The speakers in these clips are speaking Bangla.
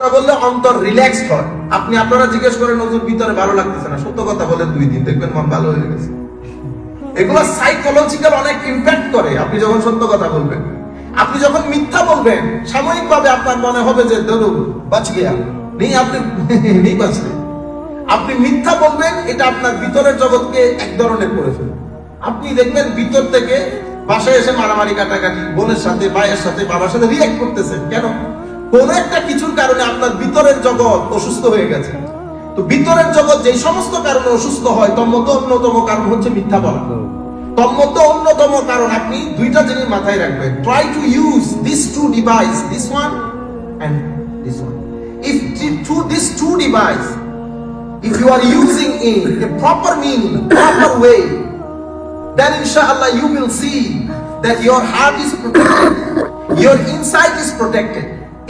বললে অন্তর রিল্যাক্সড হয়। আপনারা জিজ্ঞেস করেন নজর ভিতরে ভালো লাগতেছে না, সত্য কথা বলেন 2 দিন দেখবেন মন ভালো হয়ে গেছে। এগুলো সাইকোলজিক্যাল অনেক ইমপ্যাক্ট করে। আপনি যখন সত্য কথা বলবেন, আপনি যখন মিথ্যা বলবেন, সাময়িকভাবে আপনার মনে হবে যে ধরুন বাঁচ গিয়া নেই, আপনি নেই বাঁচলে। আপনি মিথ্যা বলবেন, এটা আপনার ভিতরের জগৎকে এক ধরনের করে ফেলবে। আপনি দেখবেন ভিতর থেকে বাসায় এসে মারামারি কাটাকাটি, বোনের সাথে, ভাইয়ের সাথে, বাবার সাথে রিঅ্যাক্ট করতেছেন কেন? কোন একটা কিছুর কারণে আপনার ভিতরের জগৎ অসুস্থ হয়ে গেছে। তো ভিতরের জগৎ যে সমস্ত কারণে অসুস্থ হয়, তোর মতো অন্যতম কারণ হচ্ছে মিথ্যা বলা। তোর মতো অন্যতম কারণ, আপনি 2টা জিনিস মাথায় রাখবেন। Try to use this two device, this one and this one. If through these two device, if you are using in a proper meaning, proper way, then inshallah you will see that your heart is protected, your inside is protected.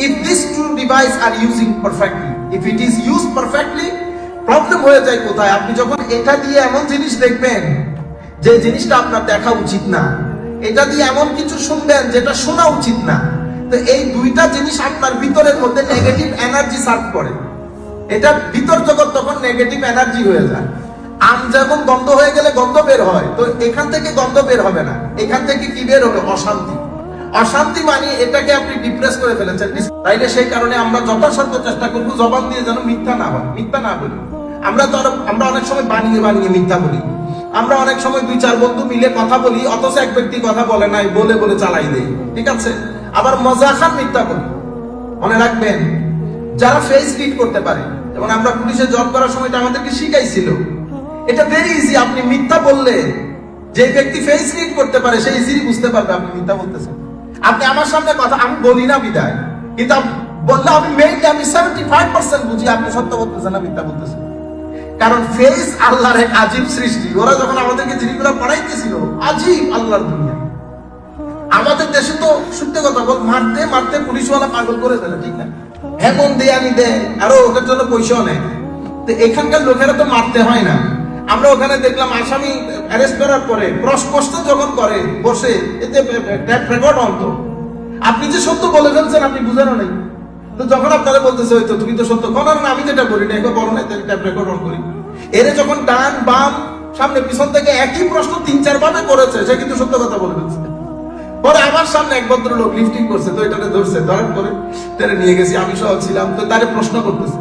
If these two device are using perfectly, if it is used perfectly, problem হয়ে যায় কোথায়? আপনি যখন এটা দিয়ে এমন জিনিস দেখবেন যে জিনিসটা আপনার দেখা উচিত না, এটা দিয়ে এমন কিছু শুনবেন যেটা শোনা উচিত না, তো এই 2টা জিনিস আপনার ভিতরের মধ্যে নেগেটিভ এনার্জি সার্ভ করে। এটা ভিতর জগৎ তখন নেগেটিভ এনার্জি হয়ে যায়। আম যেমন গন্ধ হয়ে গেলে গন্ধ বের হয়, তো এখান থেকে গন্ধ বের হবে না, এখান থেকে কি বের হবে? অশান্তি। অশান্তি মানে এটাকে আপনি ডিপ্রেস করে ফেলেছেন। তাইলে সেই কারণে আমরা যথাসাধ্য চেষ্টা করবো জবান দিয়ে যেন মিথ্যা না হয়, মিথ্যা না বলি। আমরা অনেক সময় বানিয়ে বানিয়ে মিথ্যা বলি। আমরা অনেক সময় 2-4 বন্ধু মিলে কথা বলি, অথচ এক ব্যক্তি কথা বলে নাই, বলে বলে চালাই দেই, ঠিক আছে? আবার মজাখান মিথ্যা বলি। মনে রাখবেন, যারা ফেস রিড করতে পারে, যেমন আমরা পুলিশে জব করার সময়টা আমাদেরকে শিখাইছিল, এটা ভেরি ইজি। আপনি মিথ্যা বললে যে ব্যক্তি ফেস রিড করতে পারে সে ইজিলি বুঝতে পারবে আপনি মিথ্যা বলতেছেন। আপনি আমার সামনে কথা, আমি বলি না বিদায়, কিন্তু বললে আমি মেইনলি আমি 75% বুঝি আপনি সত্য বলতেছেন না মিথ্যা বলতেছেন। কারণ ফেস আল্লাহর এক আজীব সৃষ্টি। ওরা যখন আমাদেরকে জিনিসগুলো পড়াইতেছিল, আজীব আল্লাহর দুনিয়া। আমাদের দেশে তো সত্য কথা বল, মারতে মারতে পুলিশওয়ালা পাগল করে ফেলে, ঠিক না? হেমন দেয়ানি দেয়, আরো ওদের জন্য পয়সাও নেয়। তো এখানকার লোকেরা তো মারতে হয় না। আমরা ওখানে দেখলাম আসামি অ্যারেস্ট করার পরে প্রশ্ন যখন করে বসে, এতে ট্যাপ রেকর্ড অন্ত। আপনি যে সত্য বলে ফেলছেন আপনি বুঝানো নেই। তো যখন আপনারা বলতেছে হয়তো তুমি তো সত্য বলার না, আমি যেটা বলি না, একবার বলো না, ট্যাপ রেকর্ড অন করি। এরে যখন ডান বাম সামনে পিছন থেকে একই প্রশ্ন 3-4 ভাবে করেছে, সে কিন্তু সত্য কথা বলে ফেলছে। পরে আমার সামনে এক ভদ্রলোক লিফটিং করছে, তো এটাকে ধরছে, ধরার পরে তারে নিয়ে গেছি, আমি সহ ছিলাম। তো তারে প্রশ্ন করতেছে,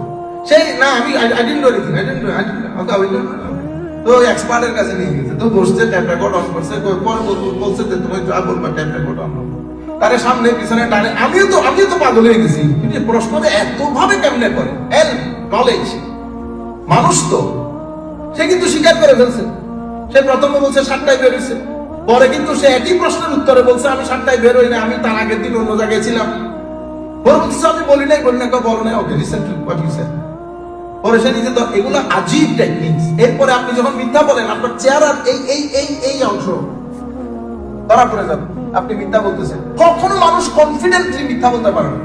সেই না আমি আই ডিডন্ট ডু এনিথিং, তো এক্সপার্টের কাছে নিয়ে গেছে। তো বসছে, ট্যাপ রেকর্ড অন করছে, পরে বলছে যে তুমি যা বলবা ট্যাপ রেকর্ড অন। তারে সামনে পিছনে টানে, আমিও তো পাগল হয়ে গেছি। প্রশ্নটা এত ভাবে কেমনে করে? নলেজ মানুষ তো, সে কিন্তু স্বীকার করে ফেলছে। সে প্রথমে বলছে 7টায় বেরোইছে, পরে কিন্তু সে একই প্রশ্নের উত্তরে বলছে আমি 7টায় বেরোই না, আমি তার আগের দিন অন্য জায়গায় ছিলাম। পরে বলছে আমি বলি নাই, বলো নাই, okay listen to what you said. পরে সে নিজে তো, এগুলো আজীব টেকনিক্স। এরপরে আপনি যখন মিথ্যা বলেন, আপনার চেহারার এই অংশ ধরা পড়ে যাবে আপনি মিথ্যা বলতেছেন। কখনো মানুষ কনফিডেন্টলি মিথ্যা বলতে পারে না।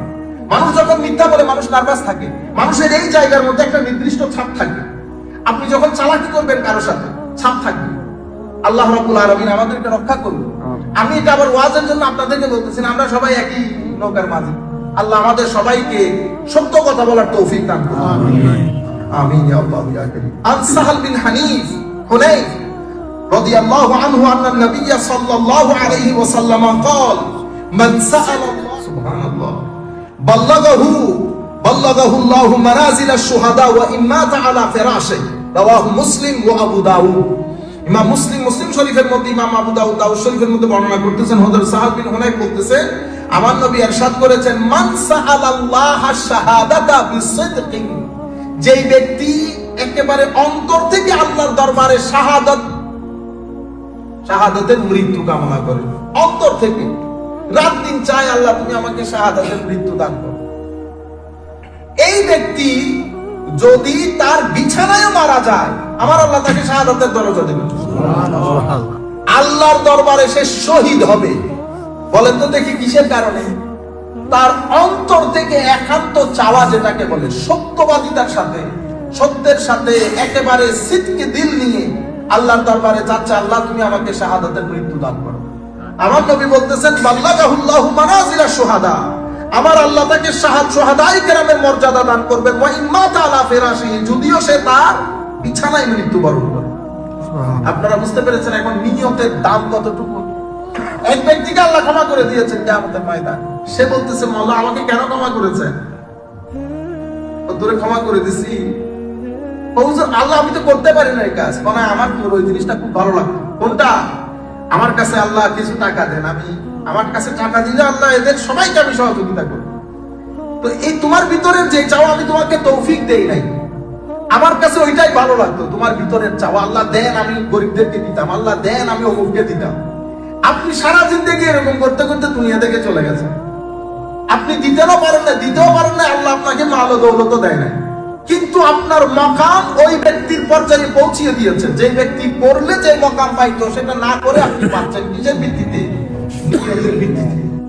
মানুষ যখন মিথ্যা বলে মানুষ নার্ভাস থাকে। মানুষের এই জায়গার মধ্যে একটা নির্দিষ্ট ছাপ থাকবে। আপনি যখন চালাকি করবেন কারোর সাথে, ছাপ থাকবে। আল্লাহ রাব্বুল আলামিন আমাদেরকে রক্ষা করুন। আমি এটা আবার ওয়াজের জন্য আপনাদেরকে বলতেছি না, আমরা সবাই একই নৌকার মাঝি। আল্লাহ আমাদের সবাইকে সত্য কথা বলার তৌফিক দান করুন। আমিন আমিন ইয়া আল্লাহ ইয়া কারীম। আন সাহাল বিন হানিফ হুনাইফ রাদিয়াল্লাহু আনহু আন্না নবী সাল্লাল্লাহু আলাইহি ওয়াসাল্লাম قال من سأل الله সুবহানাল্লাহ বাল্লাগাহু আল্লাহু মানাজিল আশ-শুহাদা ওয়া ইম্মাতা আলা ফিরাশিহি। রাওয়াহু মুসলিম ওয়া আবু দাউদ। ইমাম মুসলিম শরীফের মধ্যে, ইমাম আবু দাউদ শরীফের মধ্যে বর্ণনা করতেছেন, হযরত সাহাল বিন হুনাইফ বলতেছেন, আমার নবী ইরশাদ করেছেন, মান সাআলাল্লাহ আশ-শাহাদাতা বিসিদকিন, যেই ব্যক্তি একেবারে অন্তর থেকে আল্লাহর দরবারে শাহাদাতের মৃত্যু কামনা করে, অন্তর থেকে রাত দিন চায় আল্লাহ তুমি আমাকে শাহাদাতের মৃত্যু দান করো, এই ব্যক্তি যদি তার বিছানায় মারা যায়, আমার আল্লাহ তাকে শাহাদাতের দরজা দেবেন। আল্লাহর দরবারে সে শহীদ হবে। বলেন তো দেখি কিসের কারণে? তার অন্তর থেকে একান্ত চাওয়া, যেটাকে বলে সত্যবাদিতার সাথে, সত্যের সাথে একেবারে সিদকে দিল নিয়ে আল্লাহর দরবারে চাচ্ছে, আল্লাহ তুমি আমাকে শাহাদাতের মৃত্যু দান করো। আমার নবী বলতেছেন, বাল্লাগাহুল্লাহু মানাজিলা শুহাদা, আমার আল্লাহ তাকে শাহাদায়ে কেরামের মর্যাদা দান করবেন। ওয়া ইম্মাতা আলা ফিরাশিহি, যদিও সে তার বিছানায় মৃত্যুবরণ করে। আপনারা বুঝতে পেরেছেন এখন নিয়তের দাম কতটুকু? এক ব্যক্তিকে আল্লাহ ক্ষমা করে দিয়েছেন কিয়ামতের ময়দান, সে বলতেছে মাওলা আমাকে কেন ক্ষমা করেছেন? তোরে ক্ষমা করে দিছি। হুজুর আল্লাহ আমি তো করতে পারি না এই কাজ, মানে আমার তোর ওই জিনিসটা খুব ভালো লাগতো। কোনটা? আমার কাছে আল্লাহ কিছু টাকা দেন, আমি আমার কাছে টাকা দিলে আল্লাহ এদের সবাইকে আমি সহযোগিতা করব। তো এই তোমার ভিতরের যে চাওয়া আমি তোমাকে তৌফিক দেই নাই, আমার কাছে ওইটাই ভালো লাগতো। তোমার ভিতরের চাওয়া আল্লাহ দেন আমি গরিবদেরকে দিতাম, আল্লাহ দেন আমি অমুককে দিতাম। আপনি সারা জিন্দেগি এরকম করতে করতে দুনিয়া থেকে চলে গেছেন। আপনি দিতেও পারেন না, আল্লাহ আপনাকে মাল ও দৌলত দেয় না, কিন্তু আপনার মকাম ওই ব্যক্তির পর্যায়ে পৌঁছিয়ে দিয়েছে। যে ব্যক্তি করলে যে মকাম পাইতো সেটা না করে আপনি পাচ্ছেন কিসের ভিত্তিতে? নিয়তের ভিত্তিতে।